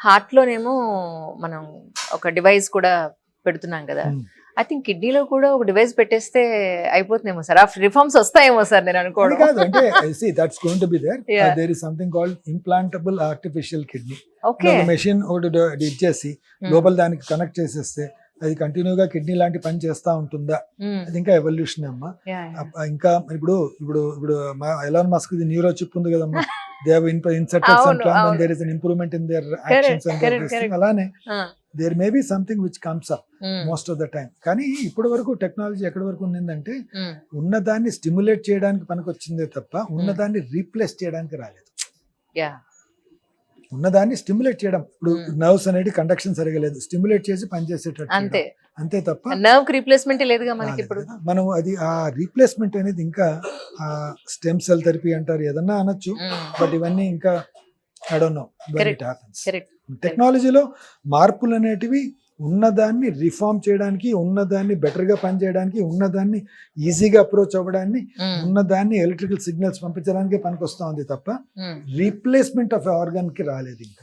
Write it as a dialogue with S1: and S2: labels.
S1: Heart లోనేమో మనం ఒక device కూడా పెడుతున్నాం కదా. ఐ థింక్ కిడ్నీలో కూడా ఒక డివైస్ పెట్టేస్తే అయిపోతుందేమో సార్. ఆ రిఫార్మ్స్ వస్తాయేమో సార్ నేను
S2: అది
S1: అనుకోవడం.
S2: కాదు అంటే see that's going to be there.
S1: Yeah.
S2: There is something called implantable artificial kidney.
S1: Okay.
S2: ఒక మెషిన్ ఒకటి ఇచ్చేసి లోపల దానికి కనెక్ట్ చేసేస్తే అది కంటిన్యూగా కిడ్నీ లాంటి పని చేస్తా ఉంటుందా, అది ఇంకా ఎవల్యూషన్ అమ్మా. ఇంకా ఇప్పుడు ఇప్పుడు ఇప్పుడు ఎలాన్ మస్క్ ది న్యూరో చిప్ ఉంది కదమ్మా, దే హావ్ ఇన్సర్టెడ్ సమ్
S1: అవును,
S2: ప్లాన్
S1: అవును.
S2: And there is an improvement in their actions and
S1: correct,
S2: there
S1: correct.
S2: అలానే there may be something which comes up most of the time. కానీ ఇప్పటి వరకు technology ఎక్కడి వరకు ఉండిందంటే ఉన్నదాన్ని స్టిమ్యులేట్ చేయడానికి పనికొచ్చిందే తప్ప ఉన్నదాన్ని రీప్లేస్ చేయడానికి రాలేదు. ఉన్నదాన్ని స్టిమ్యులేట్ చేయడం, ఇప్పుడు నర్వ్స్ అనేది కండక్షన్ సరిగా లేదు, స్టిమ్యులేట్ చేసి పనిచేసేటట్టు
S1: అంతే.
S2: చేయడం. అంతే తప్ప
S1: నర్వ్ రీప్లేస్మెంట్ లేదుగా మనకి ఇప్పుడు.
S2: మనం అది ఆ రీప్లేస్మెంట్ అనేది ఇంకా స్టెమ్ సెల్ థెరపీ అంటారు, ఏదన్నా అనొచ్చు, బట్ ఇవన్నీ ఇంకా I don't know when it happens.
S1: Correct.
S2: టెక్నాలజీలో మార్పులు అనేటివి ఉన్నదాన్ని రిఫార్మ్ చేయడానికి, ఉన్నదాన్ని బెటర్గా పనిచేయడానికి, ఉన్నదాన్ని ఈజీగా అప్రోచ్ అవ్వడాన్ని, ఉన్నదాన్ని ఎలక్ట్రికల్ సిగ్నల్స్ పంపించడానికి పనికొస్తా ఉంది తప్ప రీప్లేస్మెంట్ ఆఫ్ ఆర్గాన్ కి రాలేదు ఇంకా.